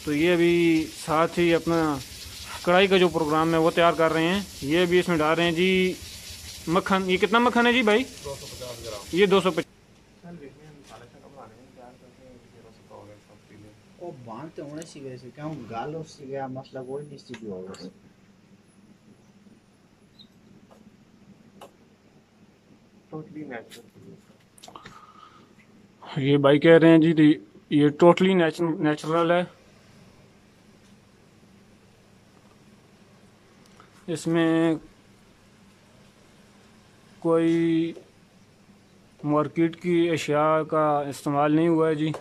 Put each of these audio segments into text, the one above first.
तो ये अभी साथ ही अपना कढ़ाई का जो प्रोग्राम है वो तैयार कर रहे हैं। ये भी इसमें डाल रहे हैं जी मक्खन। ये कितना मक्खन है जी भाई? 250 ग्राम। ये 250। वो बांधते होने सी वैसे क्यों गाल उससे गया मसला कोई नहीं स्थिति होगा। Totally natural. ये भाई कह रहे हैं जी ये टोटली नेचुरल है। इसमें कोई मार्केट की अशिया का इस्तेमाल नहीं हुआ है जी।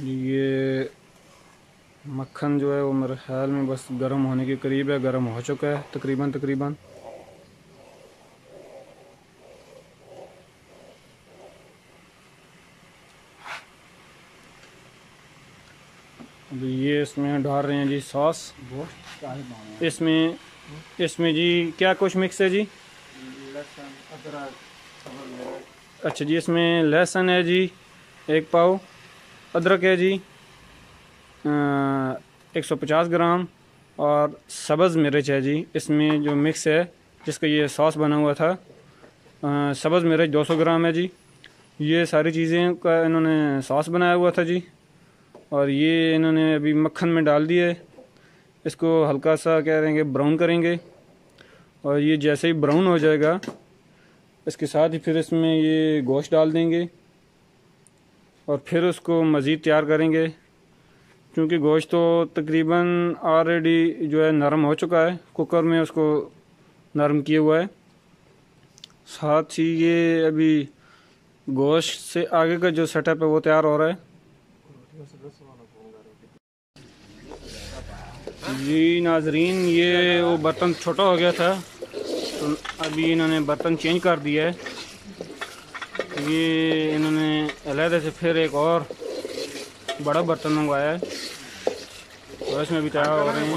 ये मक्खन जो है वो मेरे ख्याल में बस गर्म होने के करीब है, गर्म हो चुका है तकरीबन। अभी ये इसमें डाल रहे हैं जी सॉस। इसमें जी क्या कुछ मिक्स है जी? लहसुन, अदरक, अच्छा जी, इसमें लहसुन है जी 1 पाव, अदरक है जी 150 ग्राम और सब्ज़ मिर्च है जी। इसमें जो मिक्स है जिसका ये सॉस बना हुआ था, सब्ज़ मिर्च 200 ग्राम है जी। ये सारी चीज़ें का इन्होंने सॉस बनाया हुआ था जी। और ये इन्होंने अभी मक्खन में डाल दिया है। इसको हल्का सा कह रहे हैं कि ब्राउन करेंगे। और ये जैसे ही ब्राउन हो जाएगा इसके साथ ही फिर इसमें ये गोश्त डाल देंगे और फिर उसको मज़ीद तैयार करेंगे। क्योंकि गोश्त तो तकरीबन ऑलरेडी जो है नरम हो चुका है, कुकर में उसको नरम किया हुआ है। साथ ही ये अभी गोश्त से आगे का जो सेटअप है वो तैयार हो रहा है जी। नाजरीन, ये वो बर्तन छोटा हो गया था तो अभी इन्होंने बर्तन चेंज कर दिया है। ये इन्होंने अलहदा से फिर एक और बड़ा बर्तन मंगवाया है तो इसमें भी तैयार हो रहे हैं।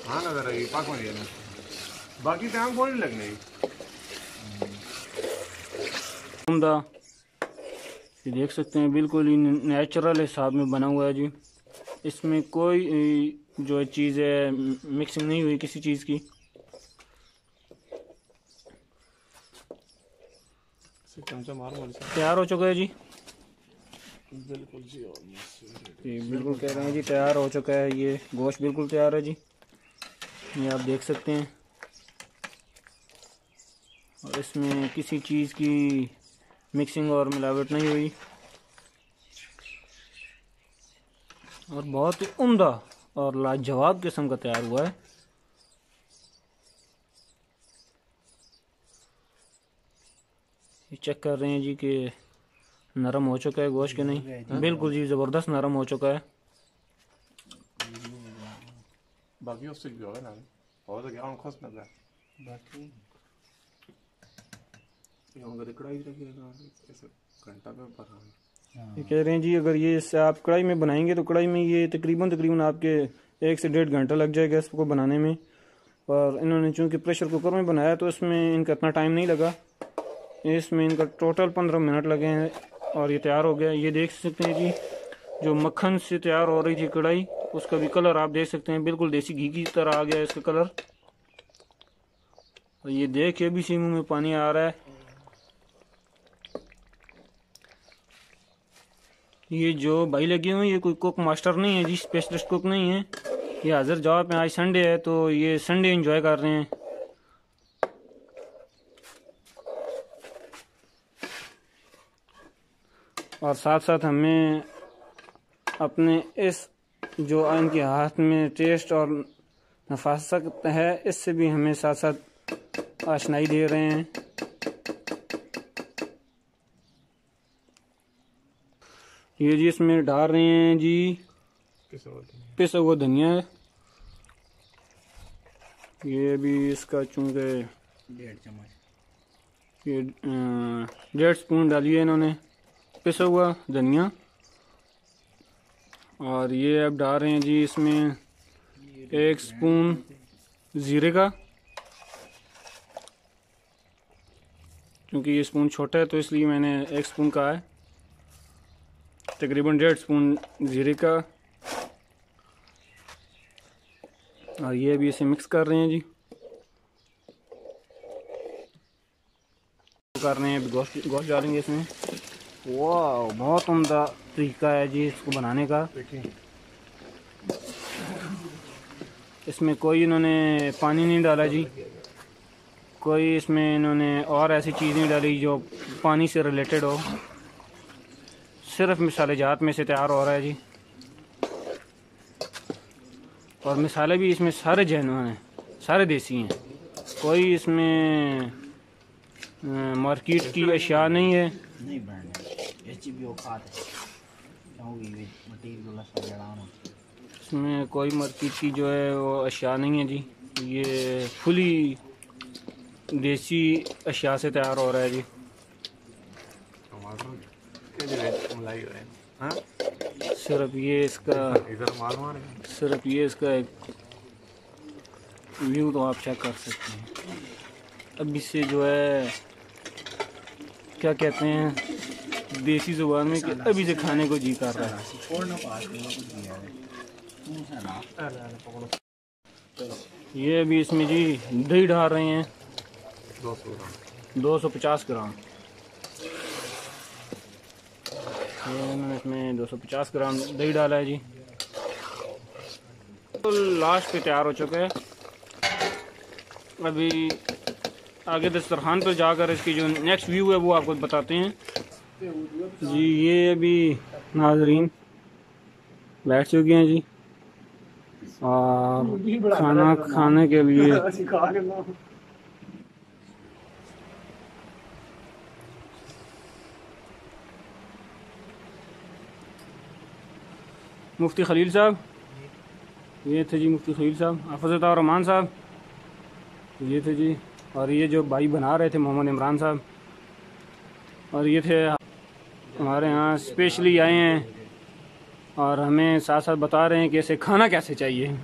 हाँ नजर आई पाक में ये बाकी टाइम कौन नहीं लगने उम्दा ये देख सकते हैं बिल्कुल ही नेचुरल हिसाब में बना हुआ है जी। इसमें कोई जो चीज़ है मिक्सिंग नहीं हुई किसी चीज़ की। तैयार हो चुका है जी। बिल्कुल जी बिल्कुल कह रहे हैं जी तैयार हो चुका है। ये गोश्त बिल्कुल तैयार है जी, ये आप देख सकते हैं। और इसमें किसी चीज़ की मिक्सिंग और मिलावट नहीं हुई और बहुत ही उम्दा और लाजवाब किस्म का तैयार हुआ है। ये चेक कर रहे हैं जी कि नरम हो चुका है गोश्त के नहीं। बिल्कुल जी ज़बरदस्त नरम हो चुका है। बाकी उससे भी होगा ना और तो क्या हम खुश लग रहा है बाकी ये होगा तो कढ़ाई रखिएगा ऐसे घंटा पे ऊपर। ये कह रहे हैं जी अगर ये इससे आप कढ़ाई में बनाएंगे तो कढ़ाई में ये तकरीबन आपके 1 से 1.5 घंटा लग जाएगा इसको बनाने में। और इन्होंने चूँकि प्रेशर कुकर में बनाया तो इसमें इनका इतना टाइम नहीं लगा। इसमें इनका टोटल 15 मिनट लगे हैं और ये तैयार हो गया। ये देख सकते हैं जी जो मक्खन से तैयार हो रही थी कढ़ाई, उसका भी कलर आप देख सकते हैं बिल्कुल देसी घी की तरह आ गया इसका कलर। और ये देख के भी मुंह में पानी आ रहा है। ये जो भाई लगे हुए हैं ये कोई कुक मास्टर नहीं है जी, स्पेशलिस्ट कुक नहीं है। ये हाजिर जवाब में आज संडे है तो ये संडे एंजॉय कर रहे हैं। और साथ साथ हमें अपने इस जो इनके हाथ में टेस्ट और नफासत है इससे भी हमें साथ साथ आशनाई दे रहे हैं। ये जी इसमें डाल रहे हैं जी पिसा हुआ धनिया है। ये भी इसका चूँकि 1.5 चम्मच ये 1.5 स्पून डाली है इन्होंने पिसा हुआ धनिया। और ये अब डाल रहे हैं जी इसमें 1 स्पून ज़ीरे का, क्योंकि ये स्पून छोटा है तो इसलिए मैंने 1 स्पून का है। तकरीबन 1.5 स्पून ज़ीरे का। और ये अभी इसे मिक्स कर रहे हैं जी, कर रहे हैं। अभी गोश्त डालेंगे इसमें। वाह, बहुत उम्दा तरीका है जी इसको बनाने का। इसमें कोई इन्होंने पानी नहीं डाला जी, कोई इसमें इन्होंने और ऐसी चीज़ नहीं डाली जो पानी से रिलेटेड हो। सिर्फ मिसाले जात में से तैयार हो रहा है जी। और मिसाले भी इसमें सारे जैनुअन हैं, सारे देसी हैं। कोई इसमें मार्केट की अशिया नहीं है। इसमें कोई मार्केट की जो है वो अशिया नहीं है जी। ये फुली देसी अशिया से तैयार हो रहा है जी। सिर्फ ये इसका एक व्यू तो आप चेक कर सकते हैं। अब इससे जो है क्या कहते हैं देसी जुबान में कि अभी से खाने को जी कर रहा है। ये अभी इसमें जी दही डाल रहे हैं 250 ग्राम। ये मैंने इसमें 250 ग्राम दही डाला है जी। तो लास्ट पे तैयार हो चुका है। अभी आगे दस्तरखान पर जाकर इसकी जो नेक्स्ट व्यू है वो आपको बताते हैं जी। ये अभी नाजरीन बैठ चुके हैं जी और खाना खाने के लिए मुफ्ती खलील साहब, ये थे जी मुफ्ती खलील साहब। हाफिज़ रहमान साहब, ये थे जी। और ये जो भाई बना रहे थे मोहम्मद इमरान साहब। और ये थे हमारे यहाँ स्पेशली आए हैं और हमें साथ साथ बता रहे हैं कि इसे खाना कैसे चाहिए।